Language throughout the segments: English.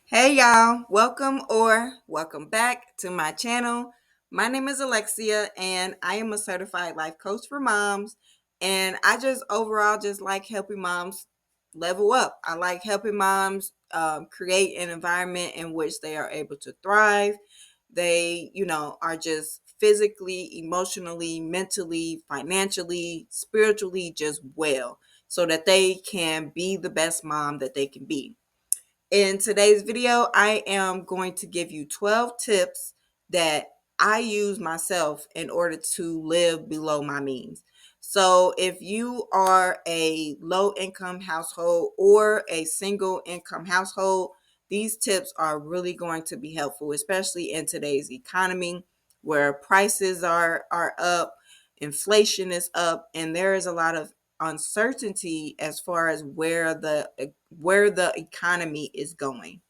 Hey y'all, welcome back to my channel. My name is Alexia and I am a certified life coach for moms. And I just overall just like helping moms level up. I like helping moms create an environment in which they are able to thrive. They, are just physically, emotionally, mentally, financially, spiritually just well so that they can be the best mom that they can be. In today's video, I am going to give you 12 tips that I use myself in order to live below my means. So, if you are a low income household or a single income household, these tips are really going to be helpful, especially in today's economy where prices are up, inflation is up, and there is a lot of uncertainty as far as where the economy is going.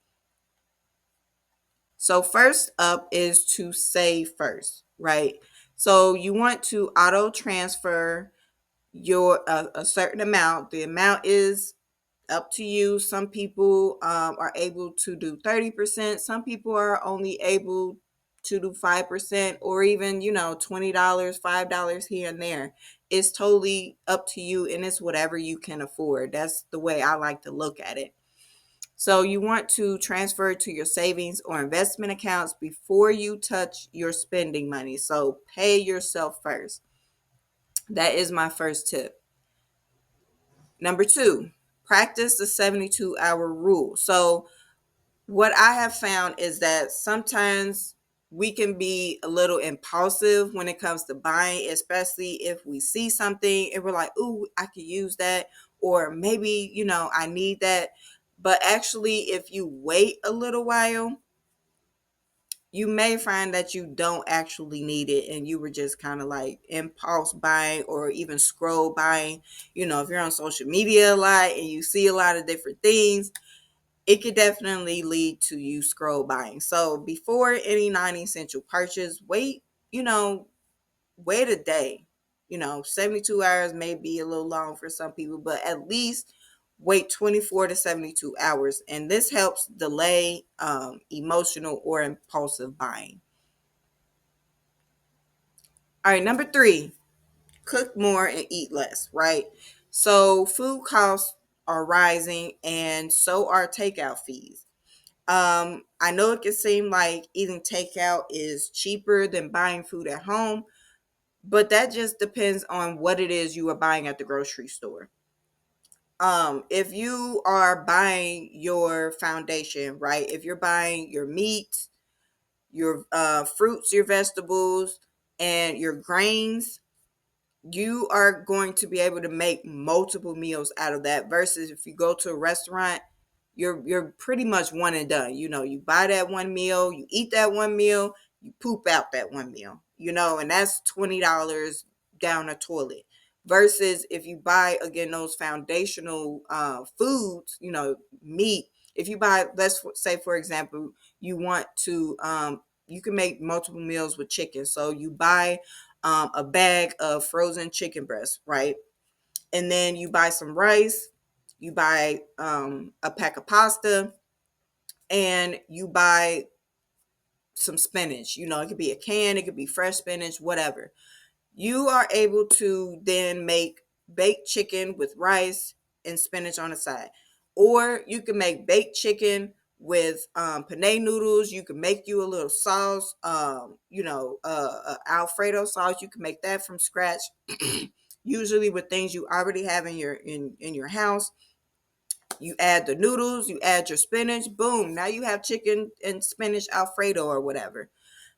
So first up is to save first, right? So you want to auto transfer your a certain amount. The amount is up to you. Some people are able to do 30%. Some people are only able to do 5% or even, $20, $5 here and there. It's totally up to you and it's whatever you can afford. That's the way I like to look at it. So you want to transfer it to your savings or investment accounts before you touch your spending money. So pay yourself first. That is my first tip. Number two, practice the 72-hour rule. So what I have found is that sometimes we can be a little impulsive when it comes to buying, especially if we see something and we're like, "Ooh, I could use that," or maybe, I need that. But actually, if you wait a little while, you may find that you don't actually need it and you were just kind of like impulse buying or even scroll buying. If you're on social media a lot and you see a lot of different things, it could definitely lead to you scroll buying. So before any non-essential purchase, you know, wait a day. 72 hours may be a little long for some people, but at least wait 24 to 72 hours. And this helps delay emotional or impulsive buying. All right, number three, cook more and eat less, right? So food costs are rising and so are takeout fees. I know it can seem like eating takeout is cheaper than buying food at home, but that just depends on what it is you are buying at the grocery store. If you are buying your foundation, right? If you're buying your meat, your fruits, your vegetables, and your grains, you are going to be able to make multiple meals out of that versus if you go to a restaurant, you're pretty much one and done. You buy that one meal, you eat that one meal, you poop out that one meal, and that's $20 down a toilet. Versus if you buy again those foundational foods, meat. If you buy, let's say for example, you want to you can make multiple meals with chicken. So you buy a bag of frozen chicken breasts, right? And then you buy some rice, you buy a pack of pasta, and you buy some spinach. It could be a can, it could be fresh spinach, whatever. You are able to then make baked chicken with rice and spinach on the side. Or you can make baked chicken with penne noodles. You can make you a little sauce, Alfredo sauce. You can make that from scratch. Usually with things you already have in your house. You add the noodles, you add your spinach, boom, now you have chicken and spinach Alfredo or whatever.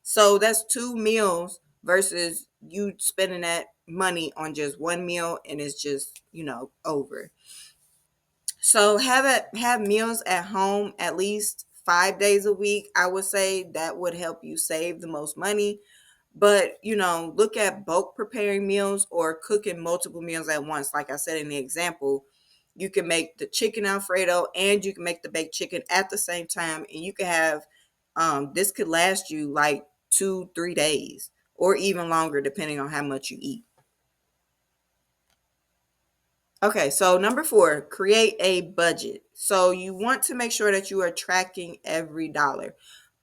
So that's two meals versus you spending that money on just one meal and it's just, over. So have meals at home at least 5 days a week. I would say that would help you save the most money. But, look at bulk preparing meals or cooking multiple meals at once. Like I said in the example, you can make the chicken Alfredo and you can make the baked chicken at the same time. And you can have, this could last you like 2, 3 days or even longer, depending on how much you eat. Okay, so number four, create a budget. So you want to make sure that you are tracking every dollar.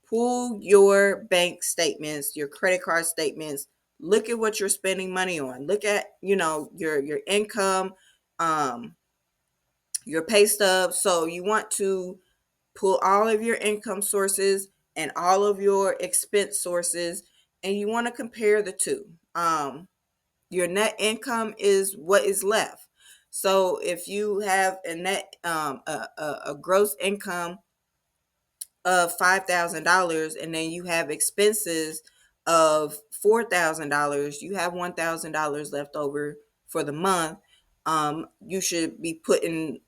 Pull your bank statements, your credit card statements. Look at what you're spending money on. Look at, your income, um, your pay stubs. So you want to pull all of your income sources and all of your expense sources, and you want to compare the two. Your net income is what is left. So if you have a net a gross income of $5,000 and then you have expenses of $4,000, you have $1,000 left over for the month. You should be putting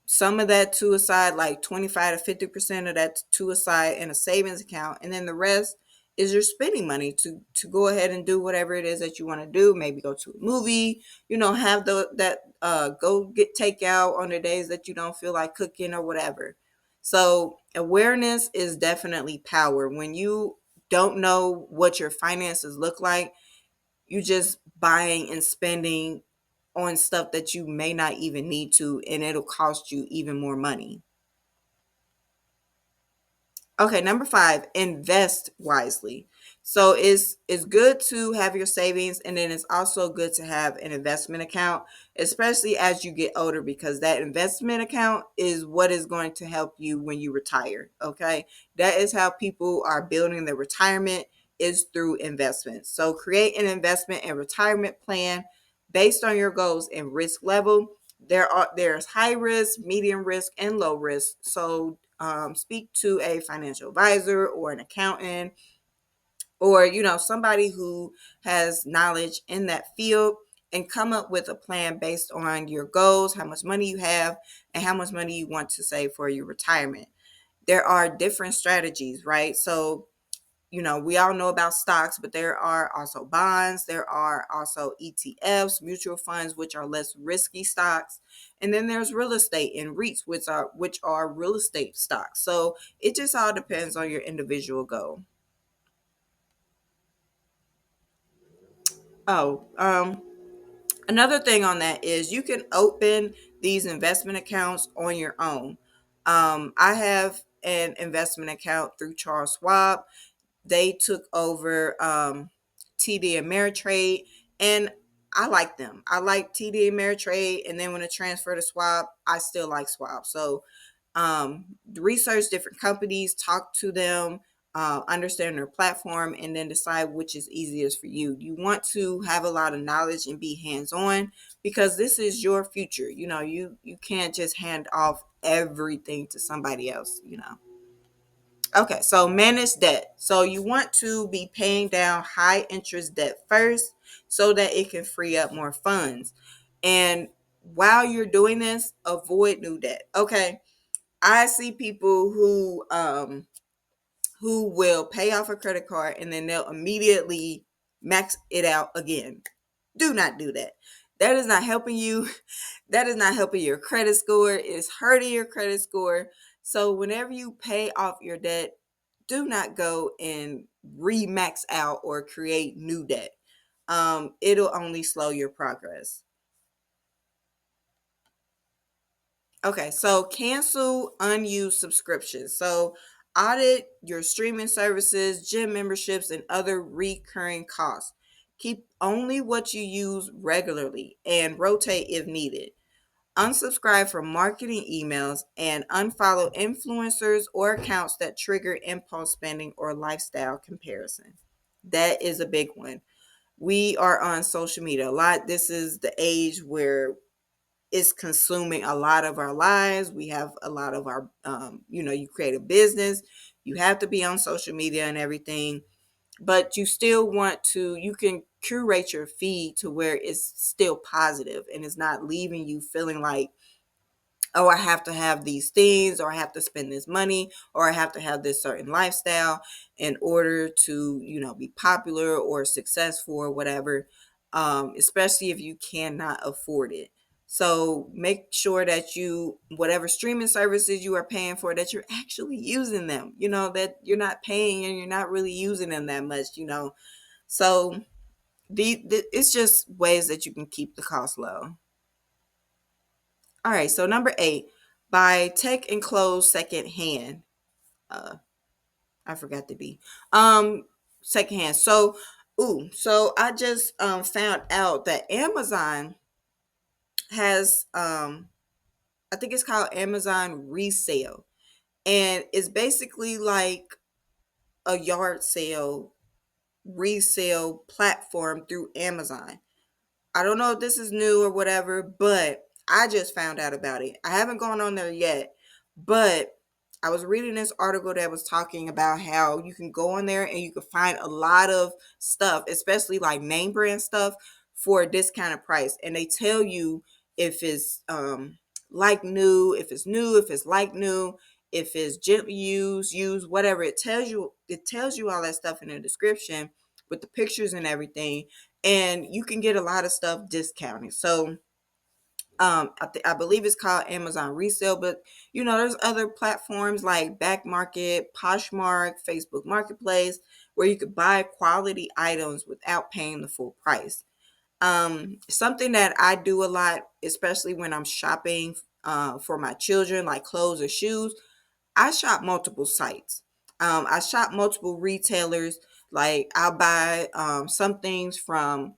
some of that to aside, like 25 to 50% of that to aside in a savings account, and then the rest is your spending money to go ahead and do whatever it is that you want to do. Maybe go to a movie, have that go get takeout on the days that you don't feel like cooking or whatever. So awareness is definitely power. When you don't know what your finances look like, you just buying and spending on stuff that you may not even need to, and it'll cost you even more money. Okay, number five, invest wisely. So it's good to have your savings, and then it's also good to have an investment account, especially as you get older, because that investment account is what is going to help you when you retire. Okay, that is how people are building their retirement, is through investments. So create an investment and retirement plan based on your goals and risk level. There's high risk, medium risk, and low risk. So speak to a financial advisor or an accountant, or somebody who has knowledge in that field, and come up with a plan based on your goals, how much money you have, and how much money you want to save for your retirement. There are different strategies, right? So we all know about stocks, but there are also bonds. There are also ETFs, mutual funds, which are less risky stocks. And then there's real estate and REITs, which are real estate stocks. So it just all depends on your individual goal. Oh, another thing on that is you can open these investment accounts on your own. I have an investment account through Charles Schwab. They took over TD Ameritrade, and I like them. I like TD Ameritrade, and then when it transferred to Schwab, I still like Schwab. So research different companies, talk to them, understand their platform, and then decide which is easiest for you. You want to have a lot of knowledge and be hands-on, because this is your future. You can't just hand off everything to somebody else. Okay, so manage debt. So you want to be paying down high interest debt first so that it can free up more funds. And while you're doing this, avoid new debt. Okay. I see people who will pay off a credit card and then they'll immediately max it out again. Do not do that. That is not helping you. That is not helping your credit score. It's hurting your credit score. So whenever you pay off your debt, do not go and re-max out or create new debt. It'll only slow your progress. Okay, so cancel unused subscriptions. So audit your streaming services, gym memberships, and other recurring costs. Keep only what you use regularly and rotate if needed. Unsubscribe from marketing emails and unfollow influencers or accounts that trigger impulse spending or lifestyle comparison. That is a big one. We are on social media a lot. This is the age where it's consuming a lot of our lives. We have a lot of our, you create a business, you have to be on social media and everything, but you can curate your feed to where it's still positive and it's not leaving you feeling like, oh, I have to have these things, or I have to spend this money, or I have to have this certain lifestyle in order to, be popular or successful or whatever, especially if you cannot afford it. So make sure that whatever streaming services you are paying for, that you're actually using them, that you're not paying and you're not really using them that much. So it's just ways that you can keep the cost low. All right, so number 8, buy tech and clothes secondhand. Uh, I forgot the B. Secondhand. So I just found out that Amazon has I think it's called Amazon Resale, and it's basically like a yard sale resale platform through Amazon. I don't know if this is new or whatever, but I just found out about it. I haven't gone on there yet, but I was reading this article that was talking about how you can go on there and you can find a lot of stuff, especially like name brand stuff, for a discounted price. And they tell you if it's like new, if it's like new, if it's gently used, whatever. It tells you all that stuff in the description with the pictures and everything, and you can get a lot of stuff discounted. So I believe it's called Amazon Resale, but there's other platforms like Back Market, Poshmark, Facebook Marketplace, where you could buy quality items without paying the full price. Something that I do a lot, especially when I'm shopping for my children, like clothes or shoes, I shop multiple sites. I shop multiple retailers. Like I'll buy some things from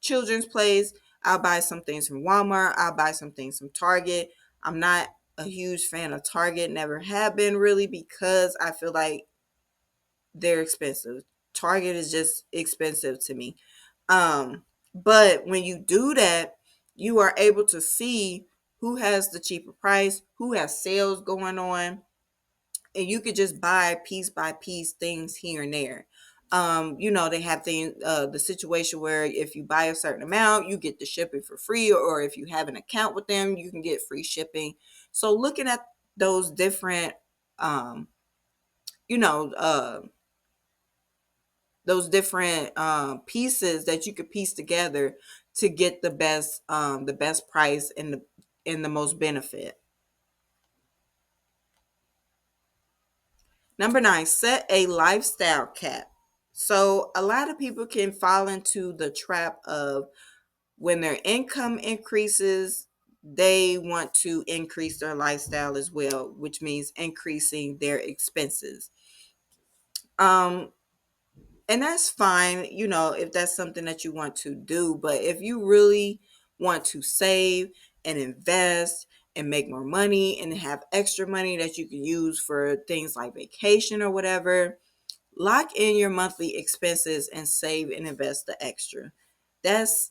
Children's Place. I'll buy some things from Walmart. I'll buy some things from Target. I'm not a huge fan of Target. Never have been really, because I feel like they're expensive. Target is just expensive to me. But when you do that, you are able to see who has the cheaper price, who has sales going on, and you could just buy piece by piece things here and there. They have things, the situation where if you buy a certain amount, you get the shipping for free, or if you have an account with them, you can get free shipping. So looking at those different, um, you know, uh, pieces that you could piece together to get the best price and the most benefit. Number 9, set a lifestyle cap. So a lot of people can fall into the trap of when their income increases, they want to increase their lifestyle as well, which means increasing their expenses. Um, and that's fine, if that's something that you want to do. But if you really want to save and invest and make more money and have extra money that you can use for things like vacation or whatever, lock in your monthly expenses and save and invest the extra.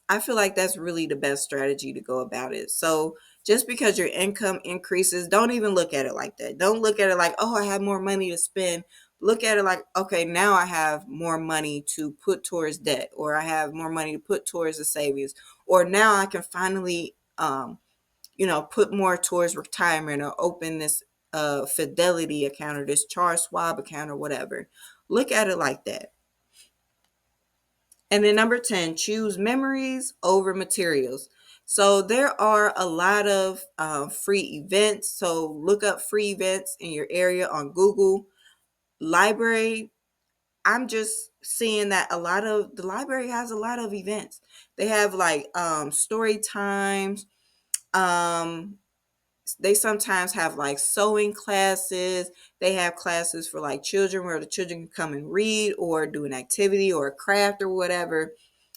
I feel like that's really the best strategy to go about it. So just because your income increases, don't even look at it like that. Don't look at it like, oh, I have more money to spend. Look at it like, okay, now I have more money to put towards debt, or I have more money to put towards the savings, or now I can finally put more towards retirement, or open this Fidelity account, or this Charles Schwab account, or whatever. Look at it like that. And then number 10, choose memories over materials. So there are a lot of free events. So look up free events in your area on Google. Library, I'm just seeing that a lot of the library has a lot of events. They have like story times, um, they sometimes have like sewing classes. They have classes for like children where the children can come and read or do an activity or a craft or whatever.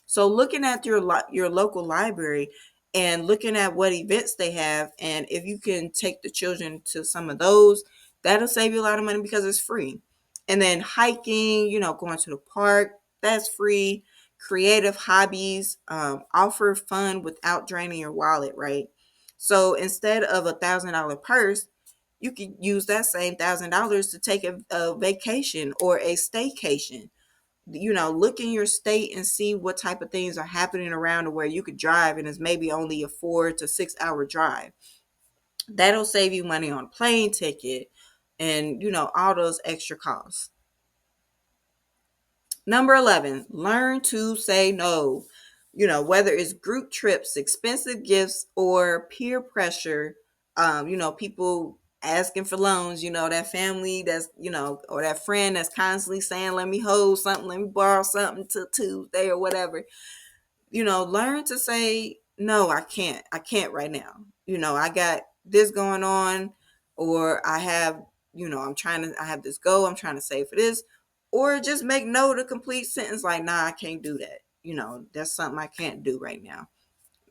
So looking at your local library and looking at what events they have, and if you can take the children to some of those, that'll save you a lot of money because it's free. And then hiking, going to the park, that's free. Creative hobbies offer fun without draining your wallet, right? So instead of $1,000 purse, you could use that same $1,000 to take a vacation or a staycation. Look in your state and see what type of things are happening around to where you could drive, and it's maybe only a 4 to 6 hour drive. That'll save you money on a plane ticket and all those extra costs. Number 11, learn to say no. Whether it's group trips, expensive gifts, or peer pressure, people asking for loans, that family that's, or that friend that's constantly saying, let me hold something, let me borrow something till Tuesday or whatever. Learn to say, no, I can't right now. I got this going on, or I have, I have this goal, I'm trying to save for this, or just make note a complete sentence like, nah, I can't do that. That's something I can't do right now.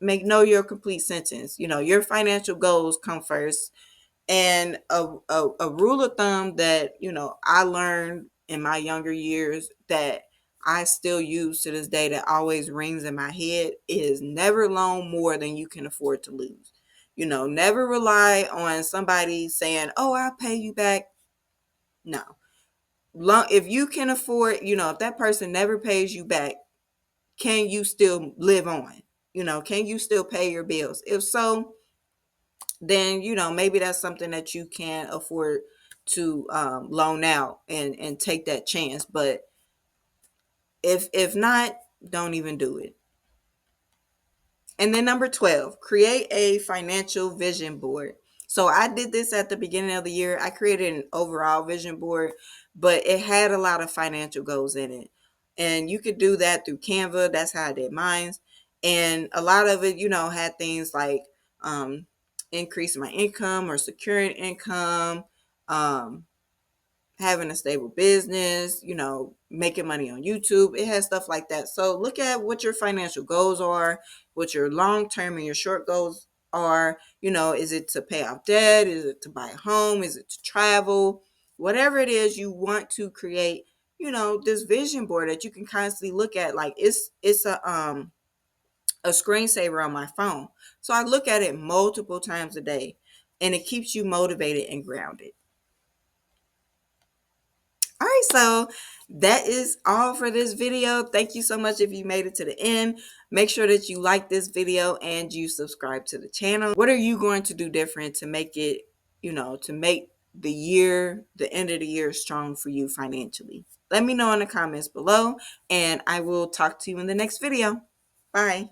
Make know your complete sentence. Your financial goals come first. And a rule of thumb that, I learned in my younger years that I still use to this day, that always rings in my head, is never loan more than you can afford to lose. Never rely on somebody saying, oh, I'll pay you back. No. If you can afford, if that person never pays you back, can you still live on? Can you still pay your bills? If so, then maybe that's something that you can afford to loan out and take that chance. But if not, don't even do it. And then number 12, create a financial vision board. So I did this at the beginning of the year. I created an overall vision board, but it had a lot of financial goals in it. And you could do that through Canva. That's how I did mine. And a lot of it, had things like increasing my income or securing income, um, having a stable business, making money on YouTube. It has stuff like that. So look at what your financial goals are, what your long term and your short goals are. Is it to pay off debt? Is it to buy a home? Is it to travel? Whatever it is you want to create, this vision board that you can constantly look at. Like it's a screensaver on my phone. So I look at it multiple times a day, and it keeps you motivated and grounded. All right, so that is all for this video. Thank you so much if you made it to the end. Make sure that you like this video and you subscribe to the channel. What are you going to do different to make it, to make the end of the year strong for you financially? Let me know in the comments below, and I will talk to you in the next video. Bye.